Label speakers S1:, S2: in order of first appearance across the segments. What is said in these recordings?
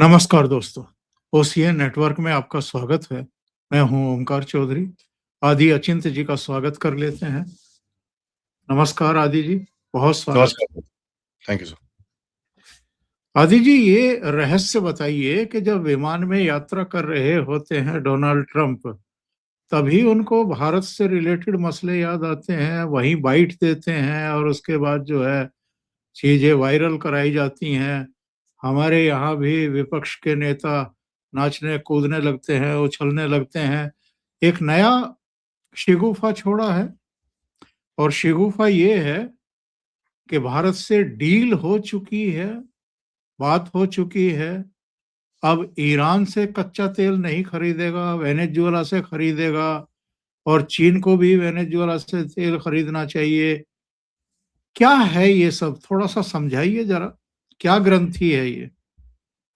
S1: नमस्कार दोस्तों, OCN network में आपका स्वागत है। मैं हूं ओमकार चौधरी। आदि अचिंत जी का स्वागत कर लेते हैं। नमस्कार आदि जी, बहुत स्वागत है।
S2: नमस्कार। Thank you sir.
S1: आदि जी, ये रहस्य बताइए कि जब विमान में यात्रा कर रहे होते हैं डोनाल्ड ट्रंप, तभी उनको भारत से रिलेटेड मसले याद आते हैं, वहीं बाइट देते हैं और उसके बाद जो है चीजें वायरल कराई जाती हैं। हमारे यहाँ भी विपक्ष के नेता नाचने कूदने लगते हैं, उछलने लगते हैं। एक नया शिगुफा छोड़ा है और शिगुफा ये है कि भारत से डील हो चुकी है, बात हो चुकी है। अब ईरान से कच्चा तेल नहीं खरीदेगा, वेनेजुएला से खरीदेगा और चीन को भी वेनेजुएला से तेल खरीदना चाहिए। क्या है ये सब? थोड़ा-सा समझाइए ज़रा, क्या ग्रंथि है ये?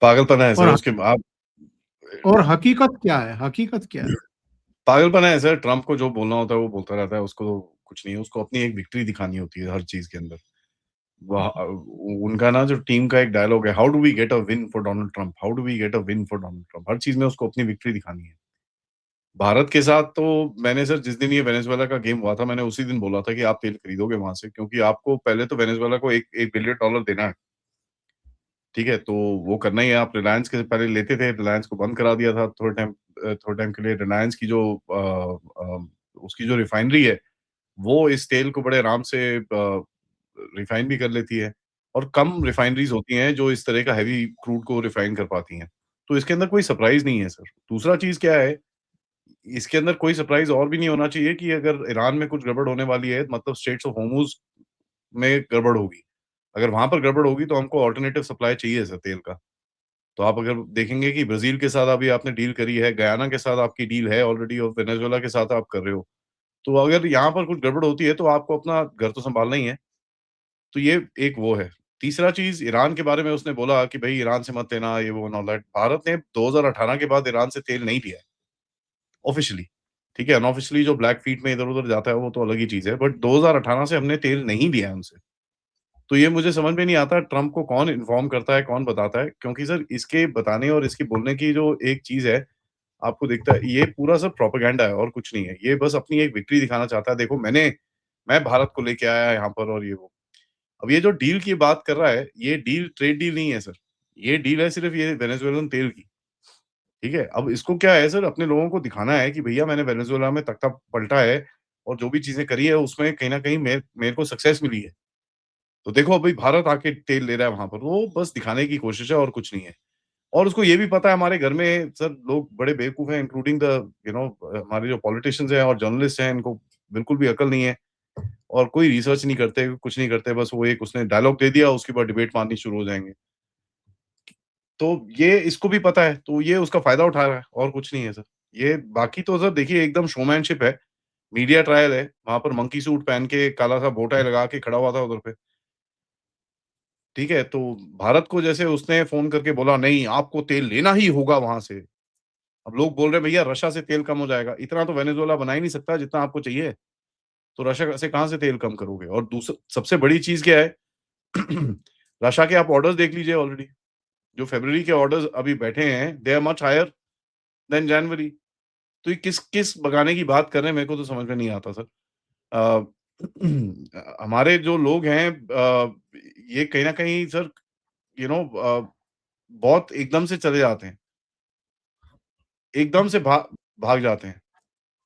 S2: पागलपना है सर
S1: और
S2: उसके आप
S1: और हकीकत क्या है? हकीकत क्या है?
S2: पागलपना है सर, ट्रम्प को जो बोलना होता है वो बोलता रहता है, उसको तो कुछ नहीं है, उसको अपनी एक विक्ट्री दिखानी होती है हर चीज़ के अंदर। वह उनका ना जो टीम का एक डायलॉग है, how do we get a win for Donald Trump? How do we get a win for Donald Trump? हर चीज़ में उसको अपनी विक्ट्री दिखानी है। भारत के साथ तो मैंने सर जिस दिन ये वेनेजुएला का गेम हुआ था, मैंने उसी दिन बोला था कि आप तेल खरीदोगे वहाँ से क्योंकि आपको पहले तो वेनेजुएला को 1 बिलियन डॉलर देना है। ठीक है, तो वो करना ही है। आप रिलायंस के पहले लेते थे, रिलायंस को बंद करा दिया था थोड़े टाइम के लिए। रिलायंस की जो उसकी जो रिफाइनरी है, वो इस तेल को बड़े आराम से रिफाइन भी कर लेती है और कम रिफाइनरीज़ होती हैं जो इस तरह का हेवी क्रूड को रिफाइन कर पाती हैं। तो इसके अंदर कोई सरप्राइज़ नहीं है सर। दूसरा चीज़ क्या है, इसके अंदर कोई सरप्राइज़ और भी नहीं होना चाहिए कि अगर ईरान में कुछ गड़बड़ होने वाली है, मतलब स्ट्रेट्स ऑफ होर्मुज़ में गड़बड़ होगी। अगर वहाँ पर गड़बड़ होगी तो हमको अल्टरनेटिव सप्लाई चाहिए सर तेल का। तो आप अगर देखेंगे कि ब्राज़ील के साथ अभी आपने डील करी है, गयाना के साथ आपकी डील है ऑलरेडी और वेनेजुएला के साथ आप कर रहे हो। तो अगर यहाँ पर कुछ गड़बड़ होती है तो आपको अपना घर तो सँभालना ही है। तो ये एक वो है। तीसरा चीज़ ईरान के बारे में उसने बोला कि भई ईरान से मत लेना ये वो एंड ऑल दैट। भारत ने 2018 के बाद ईरान से तेल नहीं लिया है, ऑफ़िशियली। ठीक है, अनऑफ़िशियली जो ब्लैक फीट में इधर-उधर जाता है वो तो अलग ही चीज़ है, बट 2018 से हमने तेल नहीं लिया है उनसे। तो ये मुझे समझ में नहीं आता ट्रम्प को कौन इन्फॉर्म करता है, कौन बताता है? क्योंकि सर इसके बताने और इसके बोलने की जो एक चीज़ है, आपको दिखता है ये पूरा सब प्रोपेगेंडा है और कुछ नहीं है। ये बस अपनी एक विक्ट्री दिखाना चाहता है, देखो मैं भारत को लेके आया यहाँ पर और ये वो। अब ये जो डील की बात कर रहा है, ये डील ट्रेड डील नहीं है सर। ये डील है सिर्फ़ ये वेनेजुएलन तेल की, ठीक है? अब इसको क्या है सर अपने लोगों को दिखाना है कि भैया मैंने वेनेजुएला में तख्ता पलटा है और जो भी चीज़ें करी है उसमें कहीं न कहीं मेरे को सक्सेस मिली है। तो देखो अभी भारत आके तेल ले रहा है वहाँ पर, वो बस दिखाने की कोशिश है और कुछ नहीं है। और उसको ये भी पता है हमारे घर में सर लोग बड़े बेवकूफ़ हैं इंक्लूडिंग द हमारे जो पॉलिटिशियंस हैं और जर्नलिस्ट हैं, इनको बिल्कुल भी अकल नहीं है और कोई रिसर्च नहीं करते, कुछ नहीं करते, बस वो एक उसने डायलॉग दे दिया, उसके बाद डिबेट मारनी शुरू हो जाएँगे। तो ये इसको भी पता है, तो ये उसका फ़ायदा उठा रहा है और कुछ नहीं है सर। ये बाकी तो सर देखिए एकदम शोमैनशिप है, मीडिया ट्रायल है, वहाँ पर मंकी सूट पहन के काला-सा बो टाई लगा के खड़ा हुआ था उधर पे। ठीक है, तो भारत को जैसे उसने फ़ोन करके बोला नहीं आपको तेल लेना ही होगा वहाँ से। अब लोग बोल रहे हैं भैया रशिया से तेल कम हो जाएगा, इतना तो वेनेज़ुएला बना ही नहीं सकता जितना आपको चाहिए। तो रशिया से कहाँ से तेल कम करोगे? और सबसे बड़ी चीज़ क्या है रशिया के आप ऑर्डर्स देख लीजिए ऑलरेडी, जो फ़रवरी के ऑर्डर्स अभी बैठे हैं, they are much higher than January. तो ये किस भगाने की बात कर रहे हैं मेरे को तो समझ में नहीं आता सर। अ, हमारे जो लोग हैं ये कहीं न कहीं सर बहुत एकदम से चले जाते हैं, एकदम से भाग जाते हैं।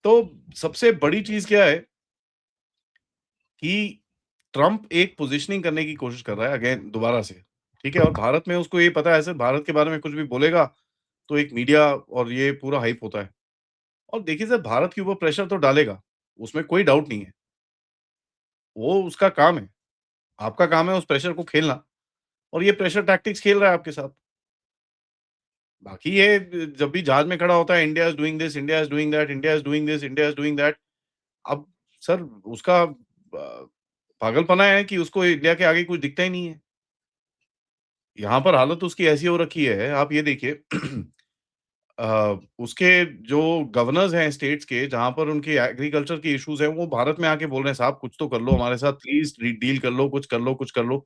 S2: तो सबसे बड़ी चीज़ क्या है कि ट्रम्प एक पोज़ीशनिंग करने की कोशिश कर रहा है अगेन दोबारा से, ठीक है? और भारत में उसको ये पता है सर भारत के बारे में कुछ भी बोलेगा, तो एक मीडिया और ये पूरा हाइप होता है। और देखिए सर भारत के ऊपर प्रेशर तो डालेगा, उसमें कोई डाउट नहीं है। वो उसका काम है, आपका काम है उस प्रेशर को खेलना और ये प्रेशर टैक्टिक्स खेल रहा है आपके साथ। बाकी ये जब भी जहाज में खड़ा होता है India is doing this, India is doing that, India is doing this, India is doing that. अब सर उसका पागलपना है कि उसको इंडिया के आगे कुछ दिखता ही नहीं है। यहाँ पर हालत उसकी ऐसी हो रखी है, आप ये देखिए उसके जो गवर्नर्स हैं स्टेट्स के, जहाँ पर उनके एग्रीकल्चर के इश्यूज़ हैं, वो भारत में आके बोल रहे हैं, "साहब कुछ तो कर लो हमारे साथ प्लीज़ डील कर लो, कुछ कर लो, कुछ कर लो।"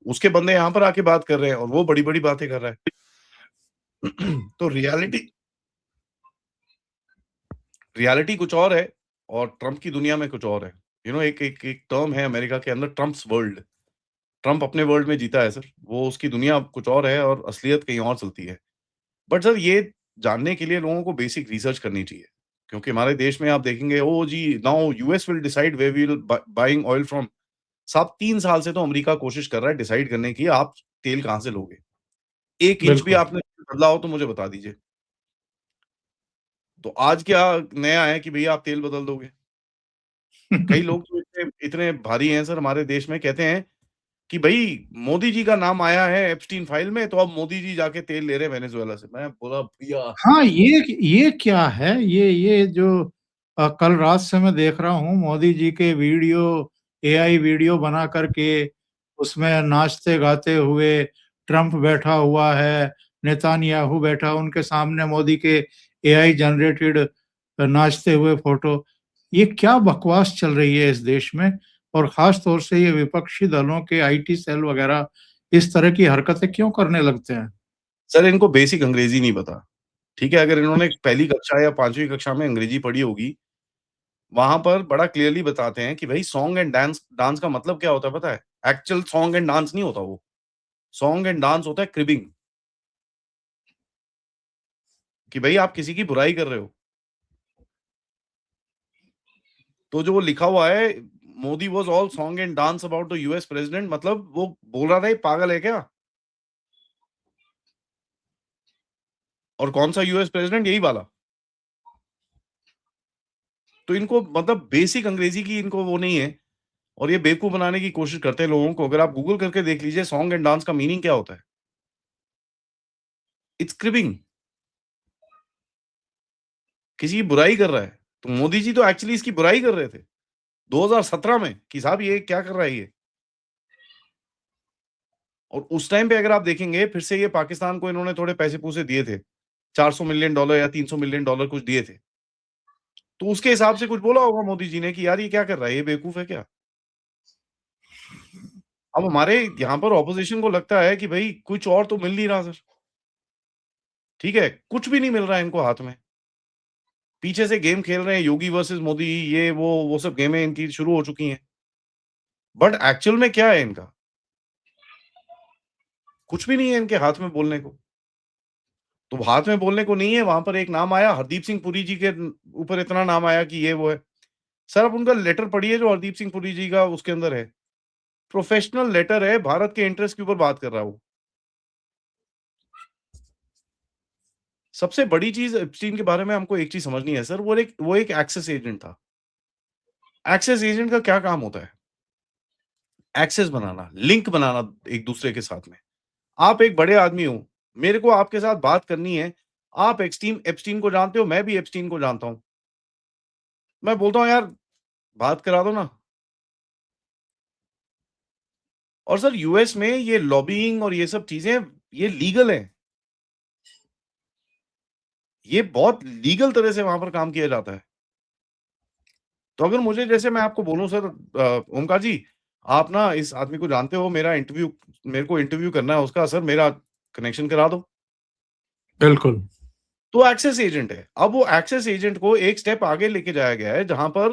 S2: उसके बंदे यहाँ पर आके बात कर रहे हैं और वो बड़ी-बड़ी बातें कर रहा है। तो रियलिटी कुछ और है और ट्रम्प की दुनिया में कुछ और है। एक एक एक टर्म है अमेरिका के अंदर, ट्रम्प्स वर्ल्ड। ट्रम्प अपने वर्ल्ड में जीता है सर। वो उसकी दुनिया कुछ और है और असलियत कहीं और चलती है। बट सर ये जानने के लिए लोगों को बेसिक रिसर्च करनी चाहिए। क्योंकि हमारे देश में आप देखेंगे, ओह जी, now US will decide where we will buying oil from. साहब 3 साल से तो अमेरिका कोशिश कर रहा है डिसाइड करने की, आप तेल कहाँ से लोगे? 1 इंच भी
S1: बिल्कुल।
S2: आपने बदला हो तो मुझे बता दीजिए। तो आज क्या नया है कि भैया आप तेल बदल दोगे? कई लोग तो इतने इतने भारी हैं सर हमारे देश में, कहते हैं कि भई मोदी जी का नाम आया है एप्स्टीन फाइल में, तो अब मोदी जी जाके तेल ले रहे हैं वेनेजुएला से। मैं बोला भैया।
S1: हाँ, ये क्या है? ये जो कल रात से मैं देख रहा हूँ मोदी जी के वीडियो, एआई वीडियो बना करके उसमें नाचते गाते हुए ट्रम्प बैठा हुआ है, नेतान्याहू बैठा, उनके सामने मोदी के एआई जनरेटेड नाचते हुए फोटो। ये क्या बकवास चल रही है इस देश में? और खास तौर से ये विपक्षी दलों के आईटी सेल वगैरह इस तरह की हरकतें क्यों करने लगते हैं?
S2: सर इनको बेसिक अंग्रेज़ी नहीं पता। ठीक है? अगर इन्होंने पहली कक्षा या 5वीं कक्षा में अंग्रेज़ी पढ़ी होगी, वहाँ पर बड़ा क्लियरली बताते हैं कि भई सॉन्ग एंड डांस डांस का मतलब क्या होता है पता है? एक्चुअल सॉन्ग एंड डांस नहीं होता वो। सॉन्ग एंड डांस होता है क्रिबिंग, कि भई आप किसी की बुराई कर रहे हो। तो जो वो लिखा हुआ है, Modi was all song and dance about the US president, मतलब वो बोल रहा था ये पागल है क्या? और कौन-सा यूएस प्रेज़िडेंट? यही वाला। तो इनको मतलब बेसिक अंग्रेज़ी की इनको वो नहीं है और ये बेवकूफ़ बनाने की कोशिश करते हैं लोगों को। अगर आप गूगल करके देख लीजिए सॉन्ग एंड डांस का मीनिंग क्या होता है? It's cribbing. किसी की बुराई कर रहा है। तो मोदी जी तो एक्चुअली इसकी बुराई कर रहे थे 2017 में कि साहब ये क्या कर रहा है ये? और उस टाइम पे अगर आप देखेंगे फिर से ये पाकिस्तान को इन्होंने थोड़े पैसे-पूसे दिए थे। $400 मिलियन या $300 मिलियन कुछ दिए थे। तो उसके हिसाब से कुछ बोला होगा मोदी जी ने कि यार ये क्या कर रहा है? ये बेवकूफ़ है क्या? अब हमारे यहाँ पर ऑपोज़िशन को लगता है कि भई कुछ और तो मिल नहीं रहा सर। ठीक है? कुछ भी नहीं मिल रहा है इनको हाथ में। पीछे से गेम खेल रहे हैं योगी वर्सेस मोदी, ये वो सब गेमें इनकी शुरू हो चुकी हैं। बट एक्चुअल में क्या है इनका? कुछ भी नहीं है इनके हाथ में बोलने को। तो हाथ में बोलने को नहीं है, वहाँ पर एक नाम आया हरदीप सिंह पुरी जी के ऊपर इतना नाम आया कि ये वो है। सर आप उनका लेटर पढ़िए जो हरदीप सिंह पुरी जी का उसके अंदर है। प्रोफेशनल लेटर है, भारत के इंटरेस्ट के ऊपर बात कर रहा है वो। सबसे बड़ी चीज़ एप्स्टीन के बारे में हमको एक चीज़ समझनी है सर, वो एक एक्सेस एजेंट था। एक्सेस एजेंट का क्या काम होता है? एक्सेस बनाना, लिंक बनाना एक-दूसरे के साथ में। आप एक बड़े आदमी हो, मेरे को आपके साथ बात करनी है, आप एप्स्टीन एप्स्टीन को जानते हो, मैं भी एप्स्टीन को जानता हूँ। मैं बोलता हूँ यार बात करा दो ना। और सर यूएस में ये लॉबिंग और ये सब चीज़ें ये लीगल है। ये बहुत लीगल तरह से वहाँ पर काम किया जाता है। तो अगर मुझे जैसे मैं आपको बोलूँ सर ओमकार जी, आप ना इस आदमी को जानते हो, मेरे को इंटरव्यू करना है उसका, सर मेरा कनेक्शन करा दो।
S1: बिल्कुल।
S2: तो एक्सेस एजेंट है। अब वो एक्सेस एजेंट को एक स्टेप आगे लेके जाया गया है, जहाँ पर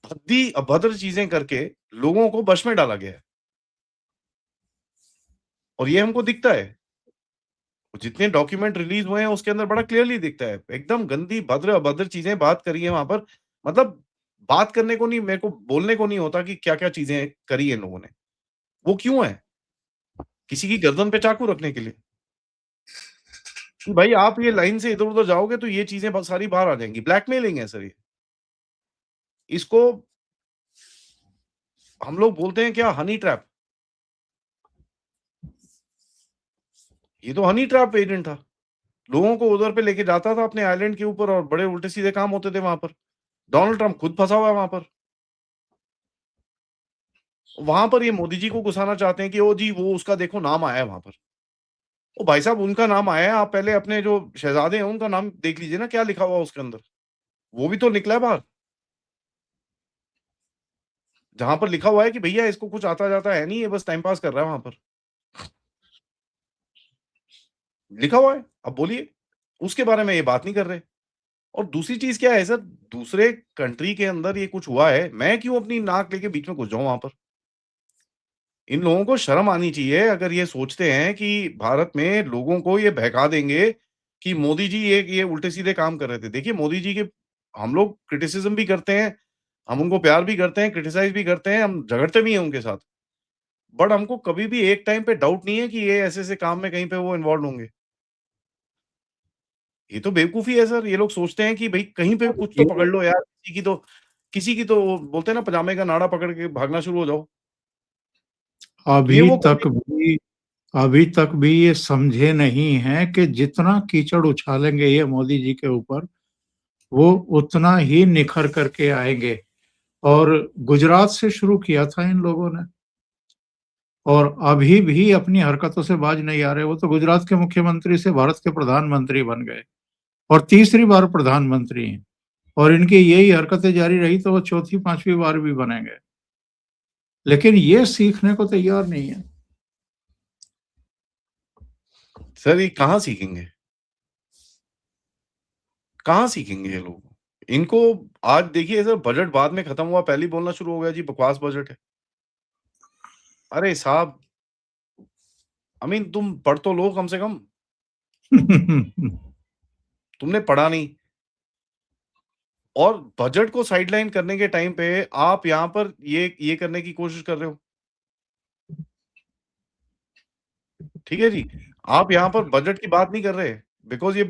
S2: भद्दी अभद्र चीज़ें करके लोगों को वश में डाला गया है। और ये हमको दिखता है। जितने डॉक्यूमेंट रिलीज़ हुए हैं, उसके अंदर बड़ा क्लियरली दिखता है। एकदम गंदी, भद्र, अभद्र चीज़ें बात करी है वहाँ पर। मतलब बात करने को नहीं, मेरे को बोलने को नहीं होता कि क्या-क्या चीज़ें करी है इन लोगों ने। वो क्यों है? किसी की गर्दन पे चाकू रखने के लिए। कि भाई आप ये लाइन से इधर-उधर जाओगे तो ये चीज़ें ब सारी बाहर आ जाएँगी। ब्लैकमेलिंग है सर ये। इसको हम लोग बोलते हैं क्या, हनी ट्रैप। ये तो हनी ट्रैप एजेंट था। लोगों को उधर पे लेके जाता था अपने आइलैंड के ऊपर और बड़े उल्टे-सीधे काम होते थे वहाँ पर। डोनाल्ड ट्रम्प खुद फँसा हुआ है वहाँ पर। वहाँ पर ये मोदी जी को घुसाना चाहते हैं कि ओ जी, वो उसका देखो नाम आया है वहाँ पर। ओ भाई साहब उनका नाम आया है, आप पहले अपने जो शहज़ादे हैं उनका नाम देख लीजिए ना क्या लिखा हुआ है उसके अंदर। वो भी तो निकला है बाहर। जहाँ पर लिखा हुआ है कि भैया इसको कुछ आता-जाता है नहीं, ये बस टाइम पास कर रहा है वहाँ पर। लिखा हुआ है, अब बोलिए। उसके बारे में ये बात नहीं कर रहे। और दूसरी चीज़ क्या है सर, दूसरे कंट्री के अंदर ये कुछ हुआ है, मैं क्यों अपनी नाक लेके बीच में घुस जाऊँ वहाँ पर? इन लोगों को शर्म आनी चाहिए अगर ये सोचते हैं कि भारत में लोगों को ये बहका देंगे कि मोदी जी ये उल्टे-सीधे काम कर रहे थे। देखिए मोदी जी के हम लोग क्रिटिसिज़्म भी करते हैं, हम उनको प्यार भी करते हैं, क्रिटिसाइज़ भी करते हैं, हम झगड़ते भी हैं उनके साथ। बट हमको कभी भी एक टाइम पे डाउट नहीं है कि ये ऐसे-ऐसे काम में कहीं पे वो इन्वॉल्वड होंगे। ये तो बेवकूफ़ी है सर, ये लोग सोचते हैं कि भई कहीं पे कुछ तो
S1: ये
S2: पकड़ लो यार, किसी की तो वो बोलते हैं ना पजामे का नाड़ा पकड़ के भागना शुरू हो जाओ। तो ये
S1: अभी
S2: वो कर
S1: तक भी अभी तक भी ये समझे नहीं हैं कि जितना कीचड़ उछालेंगे ये मोदी जी के ऊपर, वो उतना ही निखर करके आएँगे। और गुजरात से शुरू किया था इन लोगों ने और अभी भी अपनी हरकतों से बाज नहीं आ रहे। वो तो गुजरात के मुख्यमंत्री से भारत के प्रधानमंत्री बन गए और तीसरी बार प्रधानमंत्री हैं और इनकी यही हरकतें जारी रही तो वो चौथी, 5वीं बार भी बनेंगे। लेकिन ये सीखने को तैयार नहीं है।
S2: सर ये कहाँ सीखेंगे? कहाँ सीखेंगे ये लोग? इनको आज देखिए सर बजट बाद में खत्म हुआ, पहले ही बोलना शुरू हो गया जी बकवास बजट है। अरे साहब, आई मीन तुम पढ़ तो लो कम से कम, तुमने पढ़ा नहीं और बजट को साइडलाइन करने के टाइम पे आप यहाँ पर ये करने की कोशिश कर रहे हो। ठीक है जी? आप यहाँ पर बजट की बात नहीं कर रहे, बिकॉज़ ये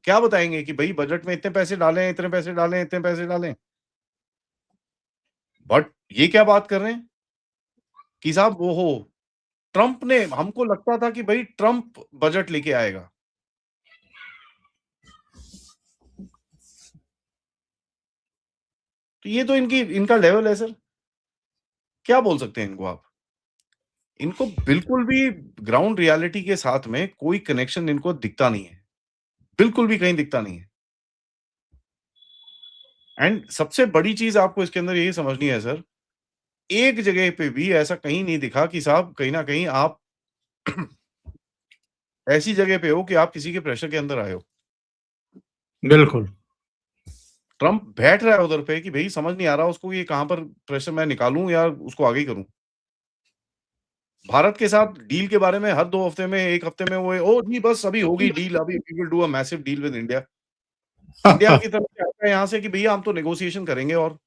S2: क्या बताएँगे कि भई बजट में इतने पैसे डालें, इतने पैसे डालें, इतने पैसे डालें। बट ये क्या बात कर रहे हैं कि साहब वो हो ट्रम्प ने हमको लगता था कि भई ट्रम्प बजट लेके आएगा। तो ये तो इनका लेवल है सर। क्या बोल सकते हैं इनको आप? इनको बिल्कुल भी ग्राउंड रियलिटी के साथ में कोई कनेक्शन इनको दिखता नहीं है। बिल्कुल भी कहीं दिखता नहीं है। एंड सबसे बड़ी चीज़ आपको इसके अंदर यही समझनी है सर, एक जगह पे भी ऐसा कहीं नहीं दिखा कि साहब कहीं न कहीं आप ऐसी जगह पे हो कि आप किसी के प्रेशर के अंदर आए हो।
S1: बिल्कुल,
S2: ट्रम्प बैठ रहा है उधर पे कि भई समझ नहीं आ रहा उसको ये कहाँ पर प्रेशर मैं निकालूँ या उसको आगे ही करूँ। भारत के साथ डील के बारे में हर 2 हफ्ते में 1 हफ्ते में वो ओह जी बस अभी होगी डील, अभी we will do a massive deal with India. India की तरफ से आता है यहाँ से कि भैया हम तो नेगोशिएशन करेंगे और अब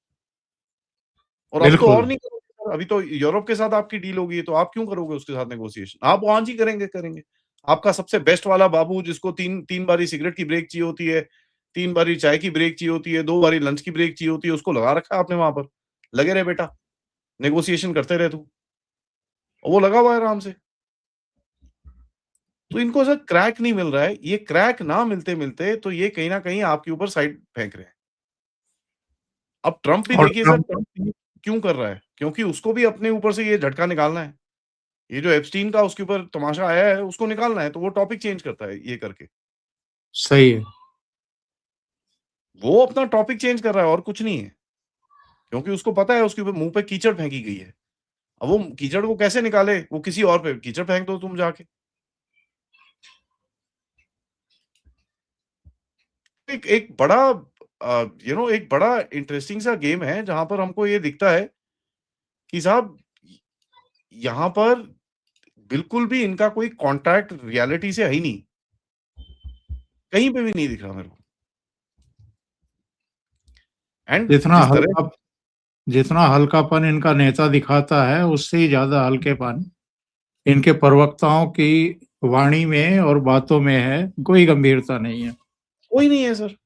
S2: तो
S1: बिल्कुल,
S2: और नहीं करोगे सर, अभी तो यूरोप के साथ आपकी डील होगी, तो आप क्यों करोगे उसके साथ नेगोशिएशन? आप वहाँ जी करेंगे, करेंगे। आपका सबसे बेस्ट वाला बाबू जिसको 3 बारी सिगरेट की ब्रेक चाहिए होती है, 3 बारी चाय की ब्रेक चाहिए होती है, 2 बारी लंच की ब्रेक चाहिए होती है, उसको लगा रखा है आपने वहाँ पर। लगे रहे बेटा, नेगोशिएशन करते रहे तू। और वो लगा हुआ है आराम से। तो इनको सर क्रैक नहीं मिल रहा है, ये क्रैक ना मिलते-मिलते तो ये कहीं न कहीं आपके ऊपर साइड फेंक रहे हैं। अब ट्रम्प भी
S1: और
S2: देखिए सर
S1: ट्रम्प
S2: ट्रम्प ये क्यों कर रहा है? क्योंकि उसको भी अपने ऊपर से ये झटका निकालना है। ये जो एप्स्टीन का उसके ऊपर तमाशा आया है, उसको निकालना है, तो वो टॉपिक चेंज करता है ये करके।
S1: सही है।
S2: वो अपना टॉपिक चेंज कर रहा है और कुछ नहीं है, क्योंकि उसको पता है उसके ऊपर मुँह पे कीचड़ फेंकी गई है। अब वो कीचड़ को कैसे निकाले? वो किसी और पे कीचड़ फेंक दो तुम जाके। एक एक बड़ा एक बड़ा इंटरेस्टिंग सा गेम है, जहाँ पर हमको ये दिखता है कि साहब यहाँ पर बिल्कुल भी इनका कोई कॉन्टैक्ट रियलिटी से है ही नहीं। कहीं पे भी नहीं दिख रहा मेरे को। एंड
S1: जितना
S2: जिस तरह
S1: हल्का जितना हल्कापन इनका नेता दिखाता है, उससे ही ज़्यादा हल्केपन इनके प्रवक्ताओं की वाणी में और बातों में है, कोई गंभीरता नहीं है।
S2: कोई नहीं है सर।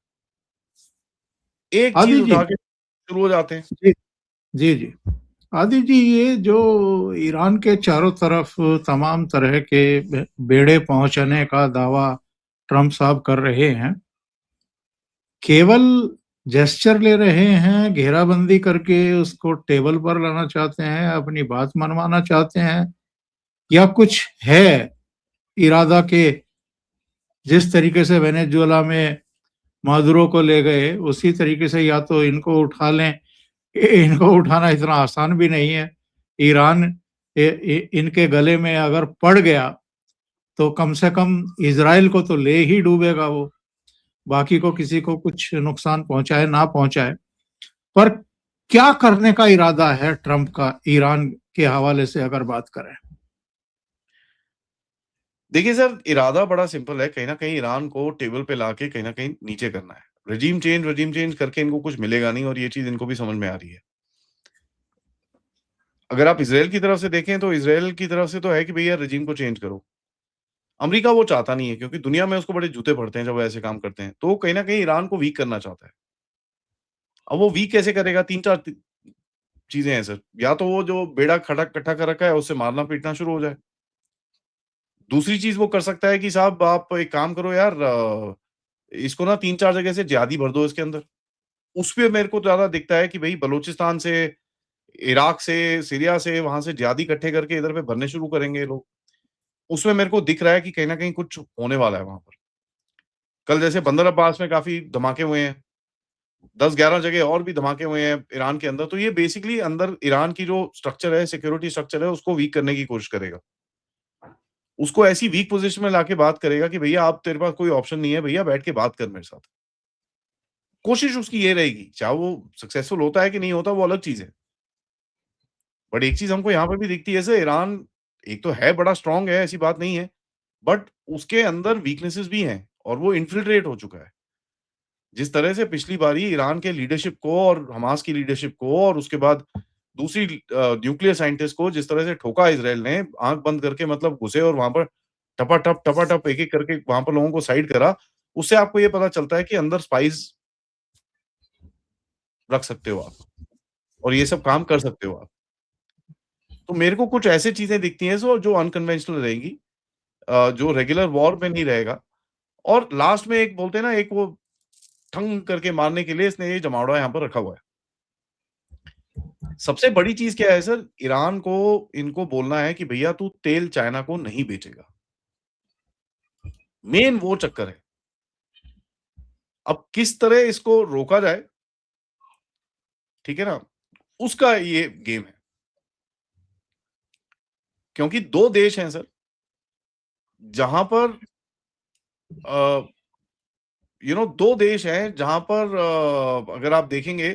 S2: एक चीज़
S1: आदि जी
S2: उठा के शुरू हो जाते हैं।
S1: जी, जी, जी। आदि जी, ये जो ईरान के चारों तरफ तमाम तरह के बेड़े पहुँचने का दावा ट्रम्प साहब कर रहे हैं, केवल जेस्चर ले रहे हैं, घेराबंदी करके उसको टेबल पर लाना चाहते हैं, अपनी बात मनवाना चाहते हैं या कुछ है इरादा के जिस तरीके से वेनेजुएला में मादुरो को ले गए, उसी तरीके से या तो इनको उठा लें। इनको उठाना इतना आसान भी नहीं है। ईरान इनके गले में अगर पड़ गया तो कम से कम इज़राइल को तो ले ही डूबेगा वो, बाकी को किसी को कुछ नुकसान पहुँचाए ना पहुँचाए। पर क्या करने का इरादा है ट्रंप का ईरान के हवाले से अगर बात करें?
S2: देखिए सर, इरादा बड़ा सिंपल है, कहीं न कहीं ईरान को टेबल पे लाके कहीं न कहीं नीचे करना है। रेजिम चेंज करके इनको कुछ मिलेगा नहीं और ये चीज़ इनको भी समझ में आ रही है। अगर आप इज़राइल की तरफ से देखें तो इज़राइल की तरफ से तो है कि भैया रेजिम को चेंज करो। अमेरिका वो चाहता नहीं है क्योंकि दुनिया में उसको बड़े जूते पड़ते हैं जब वो ऐसे काम करते हैं। तो वो कहीं न कहीं ईरान को वीक करना चाहता है। अब वो वीक कैसे करेगा? 3-4 चीज़ें हैं सर। या तो वो जो बेड़ा खड़ा इकट्ठा कर रखा है उससे मारना-पीटना शुरू हो जाए। दूसरी चीज़ वो कर सकता है कि साहब आप एक काम करो यार, इसको ना 3-4 जगह से जिहादी भर दो इसके अंदर। उसपे मेरे को ज़्यादा दिखता है कि भई बलूचिस्तान से, इराक से, सीरिया से, वहाँ से जिहादी इकट्ठे करके इधर पे भरने शुरू करेंगे ये लोग। उसमें मेरे को दिख रहा है कि कहीं न कहीं कुछ होने वाला है वहाँ पर। कल जैसे बंदर अब्बास में काफ़ी धमाके हुए हैं, 10-11 जगह और भी धमाके हुए हैं ईरान के अंदर, तो ये बेसिकली अंदर ईरान की जो स्ट्रक्चर है, सिक्योरिटी स्ट्रक्चर है, उसको वीक करने की कोशिश करेगा। उसको ऐसी वीक पोज़ीशन में लाके बात करेगा कि भैया अब तेरे पास कोई ऑप्शन नहीं है भैया, बैठ के बात कर मेरे साथ। कोशिश उसकी ये रहेगी, चाहे वो सक्सेसफुल होता है कि नहीं होता वो अलग चीज़ है। बट एक चीज़ हमको यहाँ पे भी दिखती है जैसे ईरान एक तो है बड़ा स्ट्रॉन्ग है, ऐसी बात नहीं है, बट उसके अंदर वीकनेसेस भी हैं और वो इन्फिल्ट्रेट हो चुका है। जिस तरह से पिछली बारी ईरान के लीडरशिप को और हमास की लीडरशिप को और उसके बाद दूसरी न्यूक्लियर साइंटिस्ट को जिस तरह से ठोका इज़राइल ने, आँख बंद करके मतलब घुसे और वहाँ पर टपा-टप एक-एक करके वहाँ पर लोगों को साइड करा, उससे आपको ये पता चलता है कि अंदर स्पाइस रख सकते हो आप और ये सब काम कर सकते हो आप। तो मेरे को कुछ ऐसी चीज़ें दिखती हैं जो अनकन्वेंशनल रहेंगी, जो रेगुलर वॉर में नहीं रहेगा और लास्ट में एक बोलते हैं ना एक वो ठंग करके मारने के लिए इसने ये जमावड़ा यहाँ पर रखा हुआ है। सबसे बड़ी चीज़ क्या है सर, ईरान को इनको बोलना है कि भैया तू तेल चाइना को नहीं बेचेगा। मेन वो चक्कर है। अब किस तरह इसको रोका जाए, ठीक है ना? उसका ये गेम है। क्योंकि 2 देश हैं सर, जहाँ पर 2 देश हैं जहाँ पर अगर आप देखेंगे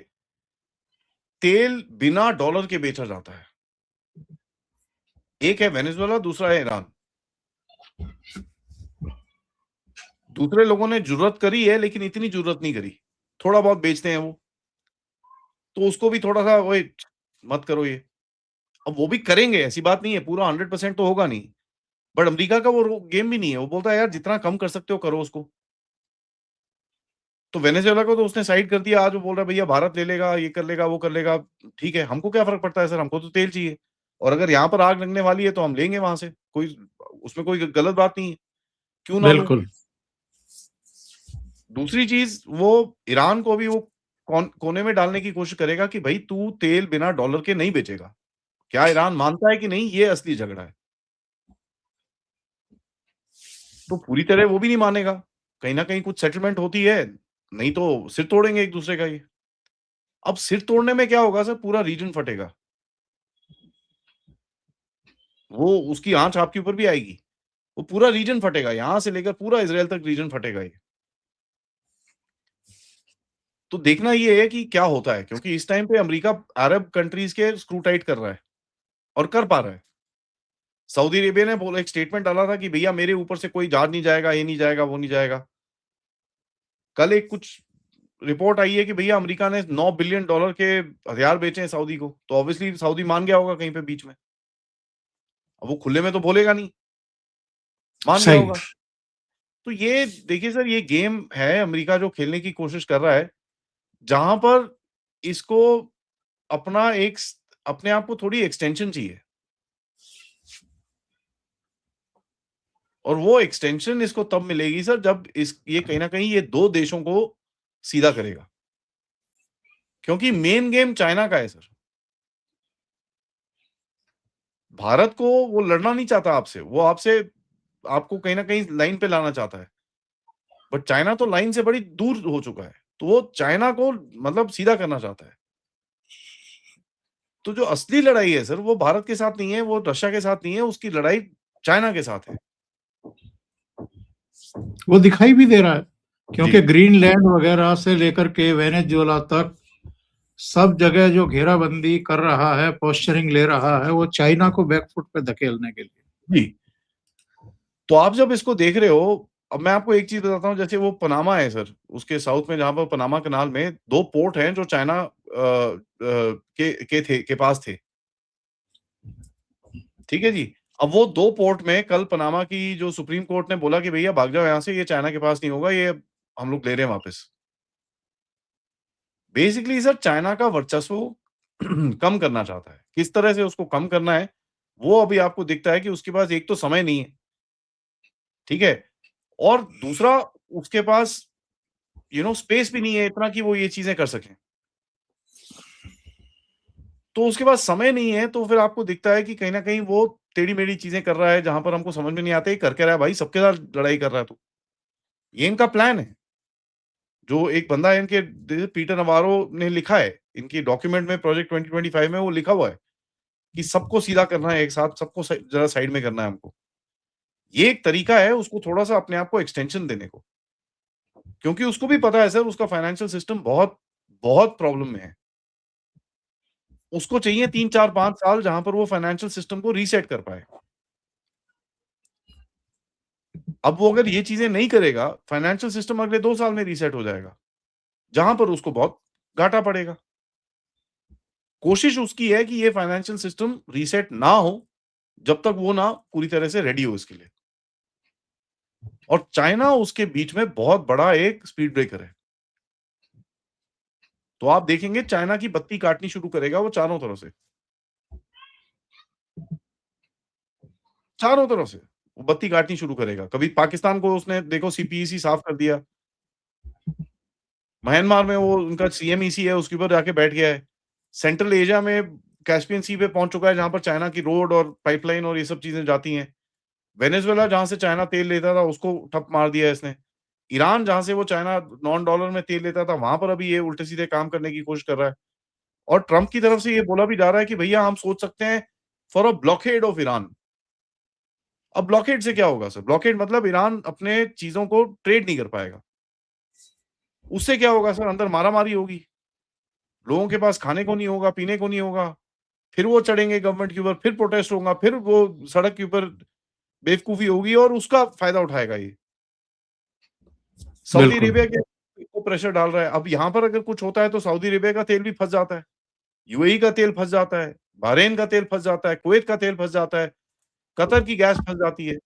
S2: तेल बिना डॉलर के बेचा जाता है। एक है वेनेजुएला, दूसरा है ईरान। दूसरे लोगों ने जुर्रत करी है लेकिन इतनी जुर्रत नहीं करी। थोड़ा बहुत बेचते हैं वो। तो उसको भी थोड़ा-सा ओए मत करो ये। अब वो भी करेंगे ऐसी बात नहीं है, पूरा 100% तो होगा नहीं। बट अमेरिका का वो गेम भी नहीं है। वो बोलता है यार जितना कम कर सकते हो करो उसको। तो वेनेजुएला को तो उसने साइड कर दिया, आज वो बोल रहा है भैया भारत ले लेगा, ये कर लेगा, वो कर लेगा। ठीक है, हमको क्या फ़र्क पड़ता है सर, हमको तो तेल चाहिए और अगर यहाँ पर आग लगने वाली है तो हम लेंगे वहाँ से। उसमें कोई गलत बात नहीं है, क्यों ना लूँ?
S1: बिल्कुल।
S2: दूसरी चीज़ वो ईरान को भी वो कोने में डालने की कोशिश करेगा कि भई तू तेल बिना डॉलर के नहीं बेचेगा। क्या ईरान मानता है कि नहीं, ये असली झगड़ा है। तो पूरी तरह वो भी नहीं मानेगा। कहीं न कहीं कुछ सेटलमेंट होती है, नहीं तो सिर तोड़ेंगे एक-दूसरे का ये। अब सिर तोड़ने में क्या होगा सर, पूरा रीजन फटेगा। वो उसकी आँच आपके ऊपर भी आएगी। वो पूरा रीजन फटेगा, यहाँ से लेकर पूरा इज़राइल तक रीजन फटेगा ये। तो देखना ये है कि क्या होता है क्योंकि इस टाइम पे अमेरिका अरब कंट्रीज़ के स्क्रू टाइट कर रहा है और कर पा रहा है। सऊदी अरेबिया ने बोला एक स्टेटमेंट डाला था कि भैया मेरे ऊपर से कोई जहाज नहीं जाएगा, ये नहीं जाएगा, वो नहीं जाएगा। कल एक कुछ रिपोर्ट आई है कि भैया अमेरिका ने $9 बिलियन के हथियार बेचे हैं सऊदी को, तो ऑब्वियसली सऊदी मान गया होगा कहीं पे बीच में। अब वो खुले में तो बोलेगा नहीं, मान गया
S1: सही।
S2: होगा। तो ये देखिए सर ये गेम है अमेरिका जो खेलने की कोशिश कर रहा है, जहाँ पर इसको अपना एक स अपने आप को थोड़ी एक्सटेंशन चाहिए और वो एक्सटेंशन इसको तब मिलेगी सर जब इस ये कहीं न कहीं ये 2 देशों को सीधा करेगा। क्योंकि मेन गेम चाइना का है सर। भारत को वो लड़ना नहीं चाहता आपसे, वो आपसे आपको कहीं न कहीं लाइन पे लाना चाहता है। बट चाइना तो लाइन से बड़ी दूर हो चुका है। तो वो चाइना को मतलब सीधा करना चाहता है। तो जो असली लड़ाई है सर वो भारत के साथ नहीं है, वो रशिया के साथ नहीं है, उसकी लड़ाई चाइना के साथ है।
S1: वो दिखाई भी दे रहा है, क्योंकि
S2: जी।
S1: ग्रीनलैंड वगैरह से लेकर के वेनेजुएला तक सब जगह जो घेराबंदी कर रहा है, पोस्चरिंग ले रहा है, वो चाइना को बैकफुट पे धकेलने के लिए।
S2: जी। तो आप जब इसको देख रहे हो, अब मैं आपको एक चीज़ बताता हूँ, जैसे वो पनामा है सर, उसके साउथ में जहाँ पर पनामा कनाल में 2 पोर्ट हैं जो चाइना के पास थे। ठीक है जी? अब वो 2 पोर्ट में कल पनामा की जो सुप्रीम कोर्ट ने बोला कि भैया भाग जाओ यहाँ से, ये चाइना के पास नहीं होगा, ये हम लोग ले रहे हैं वापस। बेसिकली सर चाइना का वर्चस्व कम करना चाहता है। किस तरह से उसको कम करना है, वो अभी आपको दिखता है कि उसके पास एक तो समय नहीं है, ठीक है? और दूसरा उसके पास स्पेस भी नहीं है इतना कि वो ये चीज़ें कर सकें। तो उसके पास समय नहीं है, तो फिर आपको दिखता है कि कहीं न कहीं वो टेढ़ी-मेढ़ी चीज़ें कर रहा है, जहाँ पर हमको समझ में नहीं आता ये कर क्या रहा है भाई? सबके साथ लड़ाई कर रहा है तू। ये इनका प्लान है। जो एक बंदा है इनके पीटर नवारो ने लिखा है, इनकी डॉक्यूमेंट में प्रोजेक्ट 2025 में वो लिखा हुआ है कि सबको सीधा करना है एक साथ, सबको ज़रा साइड में करना है हमको। ये एक तरीका है उसको थोड़ा-सा अपने आप को एक्सटेंशन देने को। क्योंकि उसको भी पता है सर उसका फाइनेंशियल सिस्टम बहुत, बहुत प्रॉब्लम में है। उसको चाहिए 3, 4, 5 साल जहाँ पर वो फाइनेंशियल सिस्टम को रीसेट कर पाए। अब वो अगर ये चीज़ें नहीं करेगा, फाइनेंशियल सिस्टम अगले 2 साल में रीसेट हो जाएगा, जहाँ पर उसको बहुत घाटा पड़ेगा। कोशिश उसकी है कि ये फाइनेंशियल सिस्टम रीसेट ना हो, जब तक वो ना पूरी तरह से रेडी हो इसके लिए। और चाइना उसके बीच में बहुत बड़ा एक स्पीड ब्रेकर है। तो आप देखेंगे चाइना की बत्ती काटनी शुरू करेगा वो चारों तरफ से। चारों तरफ से, वो बत्ती काटनी शुरू करेगा। कभी पाकिस्तान को उसने देखो सीपीईसी साफ कर दिया। म्यांमार में वो उनका सीएमईसी है, उसके ऊपर जाके बैठ गया है। सेंट्रल एशिया में कैस्पियन सी पे पहुँच चुका है, जहाँ पर चाइना की रोड और पाइपलाइन और ये सब चीज़ें जाती हैं। वेनेजुएला जहाँ से चाइना तेल लेता था, उसको ठप मार दिया इसने। ईरान जहाँ से वो चाइना नॉन डॉलर में तेल लेता था, वहाँ पर अभी ये उल्टे-सीधे काम करने की कोशिश कर रहा है। और ट्रम्प की तरफ से ये बोला भी जा रहा है कि भैया हम सोच सकते हैं for a blockade of Iran. अब ब्लॉकेड से क्या होगा सर? ब्लॉकेड मतलब ईरान अपने चीज़ों को ट्रेड नहीं कर पाएगा। उससे क्या होगा सर? अंदर मारा-मारी होगी। लोगों के पास खाने को नहीं होगा, पीने को नहीं होगा। फिर वो चढ़ेंगे गवर्नमेंट के ऊपर, फिर प्रोटेस्ट होगा, फिर वो सड़क के ऊपर बेवकूफ़ी होगी और उसका फ़ायदा उठाएगा ये। सऊदी
S1: बिल्कुल।
S2: अरेबिया के को प्रेशर डाल रहा है। अब यहाँ पर अगर कुछ होता है तो सऊदी अरेबिया का तेल भी फँस जाता है, यूएई का तेल फँस जाता है, बहरीन का तेल फँस जाता है, कुवैत का तेल फँस जाता है, कतर की गैस फँस जाती है।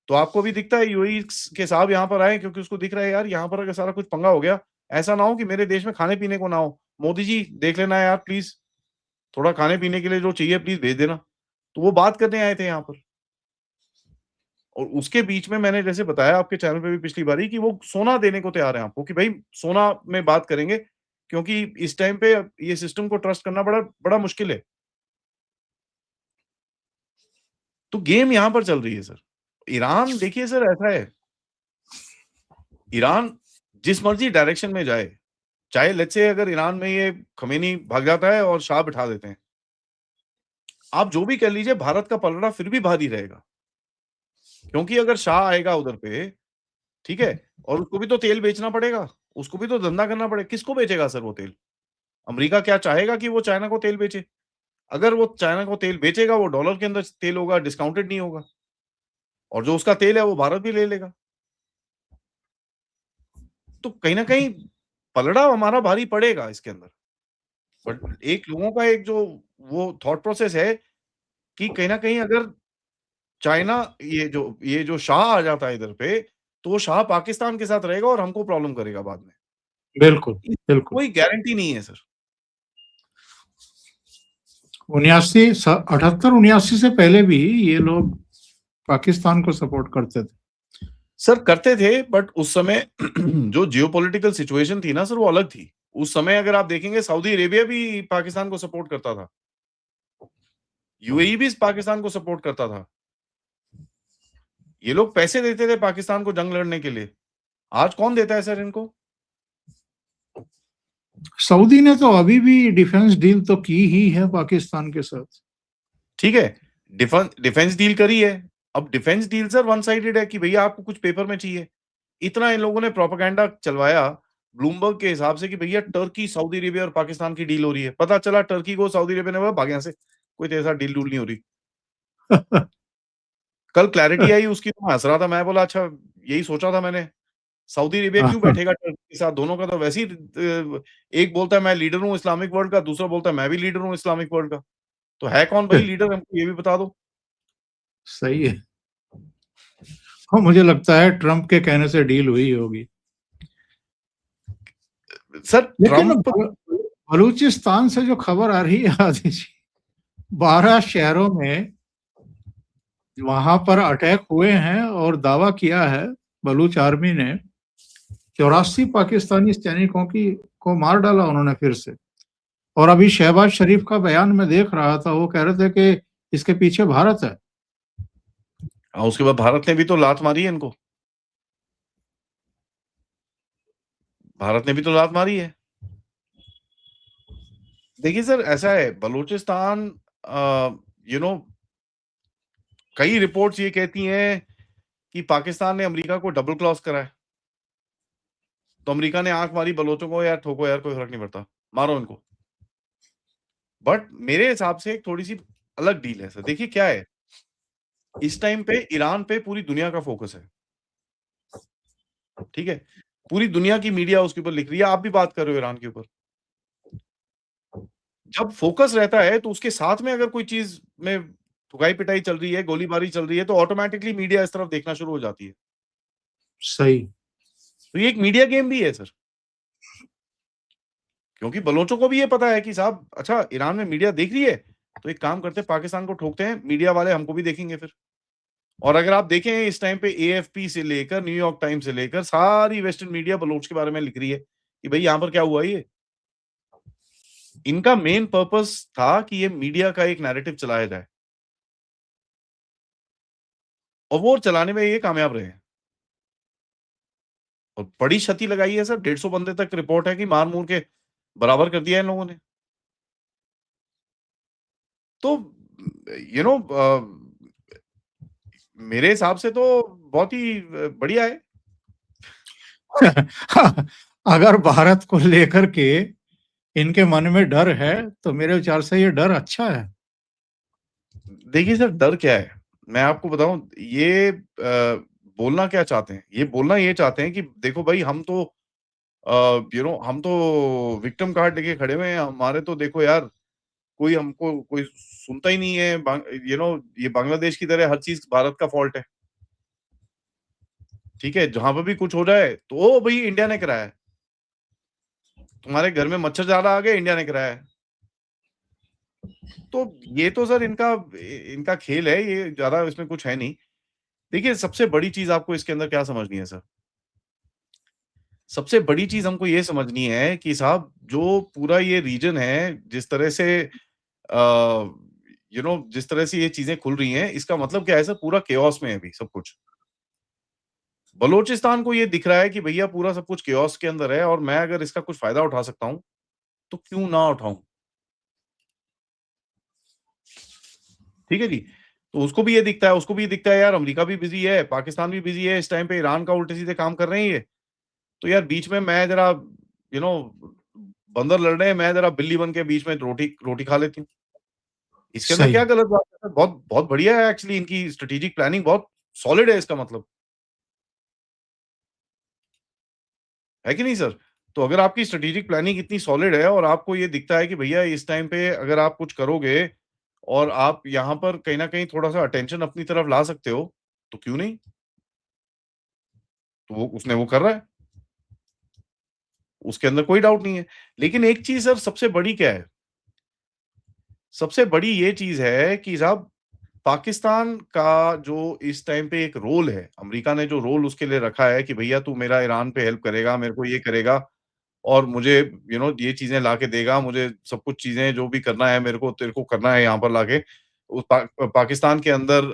S2: तो आपको भी दिखता है यूएई के साहब यहाँ पर आए क्योंकि उसको दिख रहा है यार यहाँ पर अगर सारा कुछ पंगा हो गया, ऐसा ना हो कि मेरे देश में खाने-पीने को ना हो। मोदी जी देख लेना यार प्लीज़, थोड़ा खाने-पीने के लिए जो चाहिए प्लीज़ भेज देना। तो वो बात करने आए थे यहाँ पर। और उसके बीच में मैंने जैसे बताया आपके चैनल पे भी पिछली बारी कि वो सोना देने को तैयार हैं आपको कि भाई सोना में बात करेंगे, क्योंकि इस टाइम पे ये सिस्टम को ट्रस्ट करना बड़ा बड़ा मुश्किल है। तो गेम यहाँ पर चल रही है सर। ईरान देखिए सर ऐसा है, ईरान जिस मर्ज़ी डायरेक्शन में जाए, चाहे लेट्स से अगर ईरान में ये ख़मेनी भाग जाता है और शाह बिठा देते हैं। आप जो भी कह लीजिए भारत का पलड़ा फिर भी भारी रहेगा। क्योंकि अगर शाह आएगा उधर पे, ठीक है? और उसको भी तो तेल बेचना पड़ेगा, उसको भी तो धंधा करना पड़ेगा। किसको बेचेगा सर वो तेल? अमेरिका क्या चाहेगा कि वो चाइना को तेल बेचे? अगर वो चाइना को तेल बेचेगा, वो डॉलर के अंदर तेल होगा, डिस्काउंटेड नहीं होगा और जो उसका तेल है, वो भारत भी ले लेगा। तो कहीं न कहीं पलड़ा हमारा भारी पड़ेगा इसके अंदर। बट एक लोगों का एक जो वो थॉट प्रोसेस है कि कहीं न कहीं अगर चाइना ये जो शाह आ जाता है इधर पे, तो वो शाह पाकिस्तान के साथ रहेगा और हमको प्रॉब्लम करेगा बाद में।
S1: बिल्कुल,
S2: इसकी
S1: बिल्कुल।
S2: कोई गारंटी नहीं है सर।
S1: 79 78-79 से पहले भी ये लोग पाकिस्तान को सपोर्ट करते थे।
S2: सर करते थे बट उस समय जो जियोपॉलिटिकल सिचुएशन थी ना सर वो अलग थी। उस समय अगर आप देखेंगे सऊदी अरेबिया भी पाकिस्तान को सपोर्ट करता था। यूएई भी पाकिस्तान को सपोर्ट करता था। ये लोग पैसे देते थे पाकिस्तान को जंग लड़ने के लिए। आज कौन देता है सर इनको?
S1: सऊदी ने तो अभी भी डिफेंस डील तो की ही है पाकिस्तान के साथ।
S2: ठीक है, डिफेंस डील करी है, अब defence deal sir one sided है कि भैया आपको कुछ पेपर में चाहिए। इतना इन लोगों ने प्रोपेगेंडा चलवाया ब्लूमबर्ग के हिसाब से कि भैया टर्की, सऊदी अरेबिया और पाकिस्तान की डील हो रही है। पता चला टर्की को सऊदी अरेबिया ने बोला भाग यहाँ से, कोई तेरे साथ डील-डूल नहीं हो रही। कल क्लैरिटी आई उसकी तो मैं हँस रहा था, मैं बोला अच्छा यही सोचा था मैंने। सऊदी अरेबिया क्यों बैठेगा टर्की के साथ? दोनों का तो वैसे ही एक बोलता है मैं लीडर हूँ इस्लामिक वर्ल्ड का, दूसरा बोलता है मैं भी लीडर हूँ इस्लामिक वर्ल्ड का। तो है कौन भाई लीडर हमको ये भी बता दो।
S1: सही है। हाँ, मुझे लगता है ट्रम्प के कहने से डील हुई होगी।
S2: सर
S1: लेकिन
S2: ट्रम्प
S1: बलूचिस्तान से जो खबर आ रही है आदि जी, 12 शहरों में वहां पर अटैक हुए हैं और दावा किया है बलूच आर्मी ने 84 पाकिस्तानी सैनिकों की को मार डाला उन्होंने फिर से। और अभी शहबाज शरीफ का बयान मैं देख रहा था, वो कह रहे थे कि इसके पीछे भारत है।
S2: उसके बाद भारत ने भी तो लात मारी है इनको। भारत ने भी तो लात मारी है। देखिए सर ऐसा है बलूचिस्तान यू नो कई रिपोर्ट्स ये कहती हैं कि पाकिस्तान ने अमेरिका को डबल क्रॉस करा है। तो अमेरिका ने आँख मारी बलोचों को यार ठोको यार कोई फ़र्क नहीं पड़ता, मारो इनको। बट मेरे हिसाब से एक थोड़ी-सी अलग डील है सर। देखिए क्या है, इस टाइम पे ईरान पे पूरी दुनिया का फ़ोकस है, ठीक है? पूरी दुनिया की मीडिया उसके ऊपर लिख रही है, आप भी बात कर रहे हो ईरान के ऊपर। जब फ़ोकस रहता है तो उसके साथ में अगर कोई चीज़ में ठुकाई-पिटाई चल रही है, गोलीबारी चल रही है तो ऑटोमैटिकली मीडिया इस तरफ देखना शुरू हो जाती है।
S1: सही।
S2: तो ये एक मीडिया गेम भी है सर। क्योंकि बलोचों को भी ये पता है कि साहब अच्छा ईरान में मीडिया देख रही है, तो एक काम करते हैं पाकिस्तान को ठोकते हैं, मीडिया वाले हमको भी देखेंगे फिर। और अगर आप देखें इस टाइम पे एएफपी से लेकर न्यूयॉर्क टाइम्स से लेकर सारी वेस्टर्न मीडिया बलोच के बारे में लिख रही है, कि भई यहाँ पर क्या हुआ ये? इनका मेन पर्पस था कि ये मीडिया का एक नैरेटिव चलाया जाए। और वो चलाने में ये कामयाब रहे हैं। और बड़ी क्षति लगाई है सर, 150 बंदे तक रिपोर्ट है कि मार-मूर के बराबर कर दिया है इन लोगों ने। तो यू नो मेरे हिसाब से तो बहुत ही बढ़िया है।
S1: अगर भारत को लेकर के इनके मन में डर है, तो मेरे विचार से ये डर अच्छा है।
S2: देखिए सर डर क्या है? मैं आपको बताऊँ ये बोलना क्या चाहते हैं? ये बोलना ये चाहते हैं कि देखो भाई हम तो हम तो विक्टिम कार्ड लेके खड़े हुए हैं, हमारे तो देखो यार कोई हमको कोई सुनता ही नहीं है ये बांग्लादेश की तरह हर चीज़ भारत का फ़ॉल्ट है। ठीक है? जहाँ पे भी कुछ हो जाए तो ओ भई इंडिया ने कराया है। तुम्हारे घर में मच्छर ज़्यादा आ गए इंडिया ने कराया है। तो ये तो सर इनका खेल है, ये ज़्यादा इसमें कुछ है नहीं। देखिए सबसे बड़ी चीज़ आपको इसके अंदर क्या समझनी है सर? सबसे बड़ी चीज़ हमको ये समझनी है कि साहब जो पूरा ये रीजन है, जिस तरह से जिस तरह से ये चीज़ें खुल रही हैं, इसका मतलब क्या है सर पूरा केओस में है अभी सब कुछ। बलूचिस्तान को ये दिख रहा है कि भैया पूरा सब कुछ केओस के अंदर है और मैं अगर इसका कुछ फ़ायदा उठा सकता हूँ, तो क्यों ना उठाऊँ? ठीक है जी? तो उसको भी ये दिखता है, उसको भी ये दिखता है यार अमेरिका भी बिज़ी है, पाकिस्तान भी बिज़ी है, इस टाइम पे ईरान का उल्टे-सीधे काम कर रहे हैं ये। तो यार बीच में मैं ज़रा यू नो बंदर लड़ रहे हैं, मैं ज़रा बिल्ली बन के बीच में रोटी रोटी खा लेती हूँ। इसके अंदर
S1: सही।
S2: क्या गलत बात है सर? बहुत बहुत बढ़िया है एक्चुअली इनकी स्ट्रैटेजिक प्लानिंग बहुत सॉलिड है इसका मतलब। है कि नहीं सर? तो अगर आपकी स्ट्रैटेजिक प्लानिंग इतनी सॉलिड है और आपको ये दिखता है कि भैया इस टाइम पे अगर आप कुछ करोगे और आप यहाँ पर कहीं न कहीं थोड़ा-सा अटेंशन अपनी तरफ ला सकते हो, तो क्यों नहीं? तो वो कर रहा है। उसके अंदर कोई डाउट नहीं है। लेकिन एक चीज़ सर सबसे बड़ी क्या है? सबसे बड़ी ये चीज़ है कि साहब पाकिस्तान का जो इस टाइम पे एक रोल है, अमेरिका ने जो रोल उसके लिए रखा है कि भैया तू मेरा ईरान पे हेल्प करेगा, मेरे को ये करेगा और मुझे ये चीज़ें लाके देगा, मुझे सब कुछ चीज़ें जो भी करना है मेरे को तेरे को करना है यहाँ पर लाके। पाकिस्तान के अंदर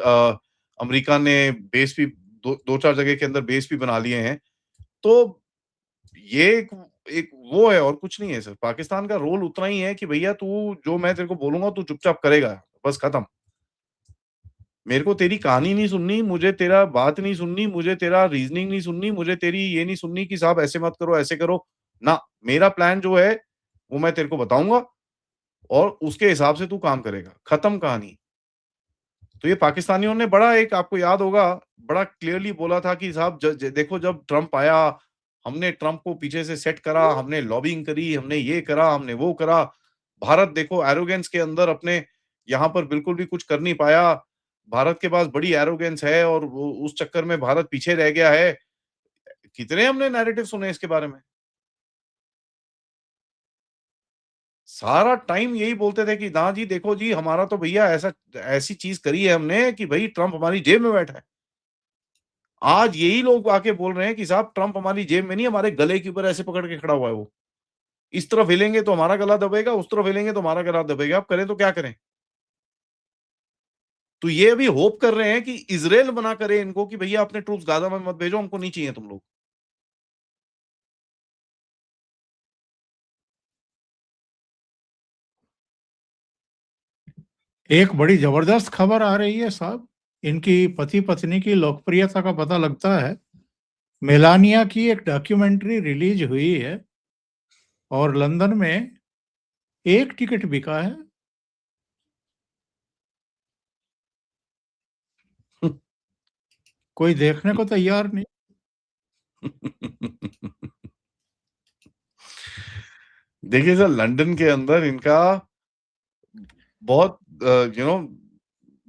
S2: अमेरिका ने बेस भी 2-4 जगह के अंदर बेस भी बना लिए हैं। तो ये एक एक वो है और कुछ नहीं है सर। पाकिस्तान का रोल उतना ही है कि भैया तू जो मैं तेरे को बोलूँगा तू चुपचाप करेगा, बस खत्म। मेरे को तेरी कहानी नहीं सुननी, मुझे तेरा बात नहीं सुननी, मुझे तेरा रीज़निंग नहीं सुननी, मुझे तेरी ये नहीं सुननी कि साहब ऐसे मत करो, ऐसे करो। ना, मेरा प्लान जो है, वो मैं तेरे को बताऊँगा और उसके हिसाब से तू काम करेगा, खत्म कहानी। तो ये पाकिस्तानियों ने बड़ा एक आपको याद होगा, बड़ा क्लियरली बोला था कि साहब ज ज देखो जब ट्रम्प आया, हमने ट्रम्प को पीछे से सेट करा, हमने लॉबिंग करी, हमने ये करा, हमने वो करा। भारत देखो एरोगेंस के अंदर अपने यहाँ पर बिल्कुल भी कुछ कर नहीं पाया। भारत के पास बड़ी एरोगेंस है और वो उस चक्कर में भारत पीछे रह गया है। कितने हमने नैरेटिव सुने इसके बारे में। सारा टाइम यही बोलते थे कि ना जी देखो जी हमारा तो भैया ऐसा ऐसी चीज़ करी है हमने कि भई ट्रम्प हमारी जेब में बैठा है। आज यही लोग आके बोल रहे हैं कि साहब ट्रम्प हमारी जेब में नहीं, हमारे गले के ऊपर ऐसे पकड़ के खड़ा हुआ है वो। इस तरफ हिलेंगे तो हमारा गला दबेगा, उस तरफ हिलेंगे तो हमारा गला दबेगा। अब करें तो क्या करें? तो ये अभी होप कर रहे हैं कि इज़राइल मना करे इनको कि भैया अपने ट्रूप्स गाज़ा में मत भेजो, हमको नहीं चाहिए तुम लोग।
S1: एक बड़ी जबरदस्त खबर आ रही है साहब, इनकी पति पत्नी की लोकप्रियता का पता लगता है। मेलानिया की एक डॉक्यूमेंट्री रिलीज हुई है और लंदन में एक टिकट बिका है। कोई देखने को तैयार नहीं।
S2: देखिए सर लंदन के अंदर इनका बहुत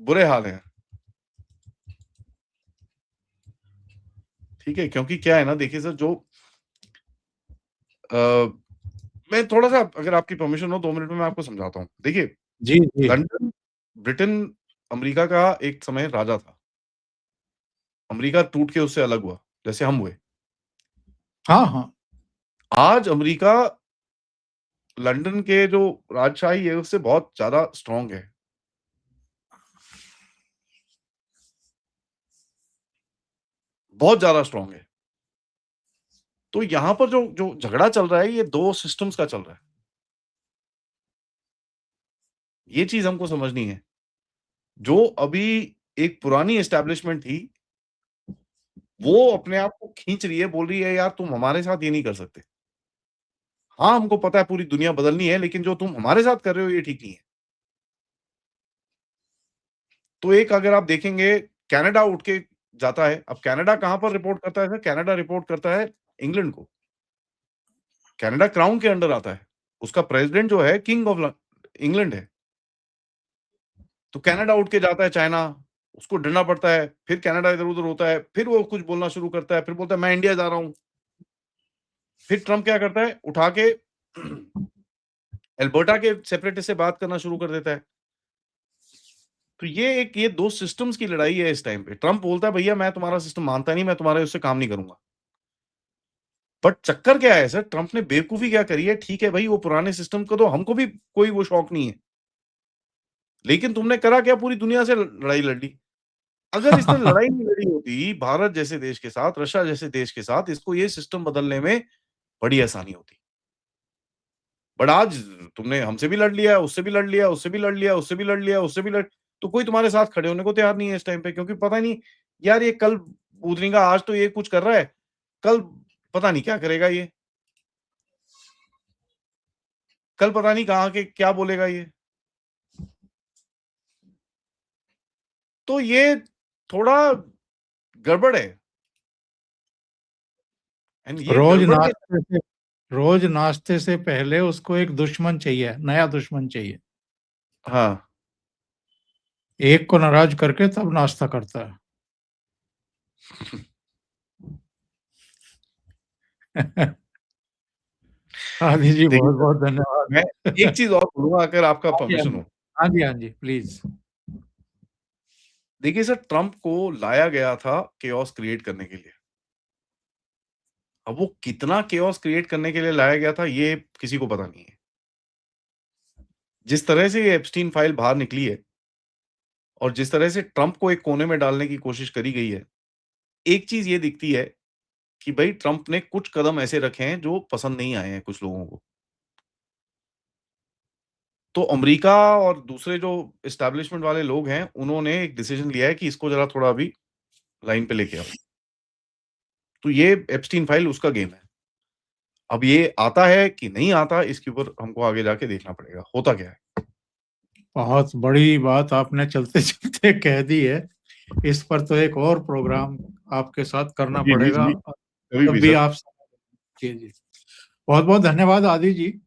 S2: बुरे हाल हैं। ठीक है? क्योंकि क्या है ना देखिए सर जो अ, मैं थोड़ा-सा अगर आपकी परमिशन हो 2 मिनट में मैं आपको समझाता हूँ। देखिए,
S1: जी, जी।
S2: लंदन ब्रिटेन अमेरिका का एक समय राजा था। अमेरिका टूट के उससे अलग हुआ, जैसे हम हुए।
S1: हाँ, हाँ।
S2: आज अमेरिका लंदन के जो राजशाही है उससे बहुत ज़्यादा स्ट्रॉन्ग है। बहुत ज़्यादा स्ट्रॉन्ग है। तो यहाँ पर जो जो झगड़ा चल रहा है ये 2 सिस्टम्स का चल रहा है। ये चीज़ हमको समझनी है। जो अभी एक पुरानी एस्टेब्लिशमेंट थी, वो अपने आप को खींच रही है, बोल रही है यार तुम हमारे साथ ये नहीं कर सकते। हाँ, हमको पता है पूरी दुनिया बदलनी है लेकिन जो तुम हमारे साथ कर रहे हो ये ठीक नहीं है। तो एक अगर आप देखेंगे कनाडा उठ के जाता है। अब कनाडा कहाँ पर रिपोर्ट करता है सर? कनाडा रिपोर्ट करता है इंग्लैंड को। कनाडा क्राउन के अंडर आता है। उसका प्रेसिडेंट जो है किंग ऑफ ल इंग्लैंड है। तो कनाडा उठ के जाता है चाइना, उसको डरना पड़ता है, फिर कनाडा इधर-उधर होता है, फिर वो कुछ बोलना शुरू करता है, फिर बोलता है मैं इंडिया जा रहा हूँ। फिर ट्रम्प क्या करता है, उठा के अल्बर्टा के सेपरेटिस्ट से बात करना शुरू कर देता है। तो ये 2 सिस्टम्स की लड़ाई है इस टाइम पे। ट्रम्प बोलता है भैया मैं तुम्हारा सिस्टम मानता नहीं, मैं तुम्हारे उससे काम नहीं करूँगा। बट चक्कर क्या है सर, ट्रम्प ने बेवकूफ़ी क्या करी है, ठीक है भाई वो पुराने सिस्टम को तो हमको भी कोई वो शौक नहीं है। लेकिन तुमने करा क्या पूरी दुनिया से लड़ाई लड़ ली। अगर इसने लड़ाई नहीं लड़ी होती भारत जैसे देश के साथ, रशिया जैसे देश के साथ, इसको ये सिस्टम बदलने में बड़ी आसानी होती। बट आज तुमने हमसे भी लड़ लिया, उससे भी लड़ लिया, उससे भी लड़ लिया, उससे भी लड़ लिया, उससे भी लड़ तो कोई तुम्हारे साथ खड़े होने को तैयार नहीं है इस टाइम पे क्योंकि पता नहीं यार ये कल पूछनेगा आज तो ये कुछ कर रहा है, कल पता नहीं क्या करेगा ये। कल पता नहीं कहाँ के क्या बोलेगा ये। तो ये थोड़ा गड़बड़ है एंड ये
S1: रोज
S2: गड़बड़ के
S1: नाश्ते से रोज नाश्ते से पहले उसको एक दुश्मन चाहिए, नया दुश्मन चाहिए।
S2: हाँ।
S1: एक को नाराज करके तब नाश्ता करता है। आदि जी
S2: देखिए सर,
S1: बहुत-बहुत धन्यवाद।
S2: मैं एक चीज़ और बोलूँगा अगर आपका
S1: हाँ जी, हाँ
S2: परमिशन
S1: जी।
S2: हो।
S1: हाँ जी, हाँ जी, प्लीज़।
S2: देखिए सर ट्रम्प को लाया गया था केओस क्रिएट करने के लिए। अब वो कितना केओस क्रिएट करने के लिए लाया गया था ये किसी को पता नहीं है। जिस तरह से ये एप्स्टीन फाइल बाहर निकली है और जिस तरह से ट्रम्प को एक कोने में डालने की कोशिश करी गई है, एक चीज़ ये दिखती है कि भई ट्रम्प ने कुछ कदम ऐसे रखे हैं जो पसंद नहीं आए हैं कुछ लोगों को। तो अमेरिका और दूसरे जो एस्टैब्लिशमेंट वाले लोग हैं, उन्होंने एक डिसीजन लिया है कि इसको ज़रा थोड़ा अभी लाइन पे लेके आओ। तो ये एप्स्टीन फाइल उसका गेम है। अब ये आता है कि नहीं आता, इसके ऊपर हमको आगे जाके देखना पड़ेगा, होता क्या है।
S1: बहुत बड़ी बात आपने चलते-चलते कह दी है। इस पर तो एक और प्रोग्राम आपके साथ करना
S2: जी, जी,
S1: पड़ेगा।
S2: जी। कभी
S1: जब
S2: भी
S1: भी
S2: सर।
S1: आप जी, जी। बहुत-बहुत धन्यवाद आदि जी।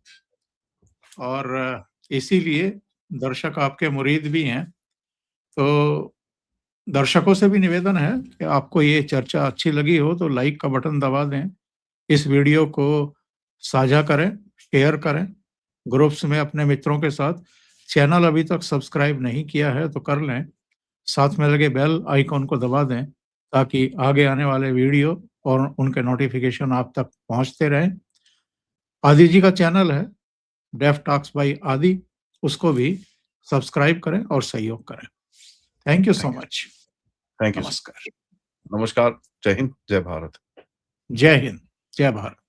S1: और इसीलिए दर्शक आपके मुरीद भी हैं। तो दर्शकों से भी निवेदन है कि आपको ये चर्चा अच्छी लगी हो तो लाइक का बटन दबा दें। इस वीडियो को साझा करें, शेयर करें, ग्रुप्स में अपने मित्रों के साथ। चैनल अभी तक सब्सक्राइब नहीं किया है तो कर लें। साथ में लगे बेल आइकॉन को दबा दें ताकि आगे आने वाले वीडियो और उनके नोटिफिकेशन आप तक पहुंचते रहें। आदि जी का चैनल है डेफ टॉक्स बाय आदि, उसको भी सब्सक्राइब करें और सहयोग करें। Thank you so much.
S2: Thank you sir.
S1: नमस्कार।
S2: नमस्कार, जय हिंद, जय भारत।
S1: जय हिंद, जय भारत।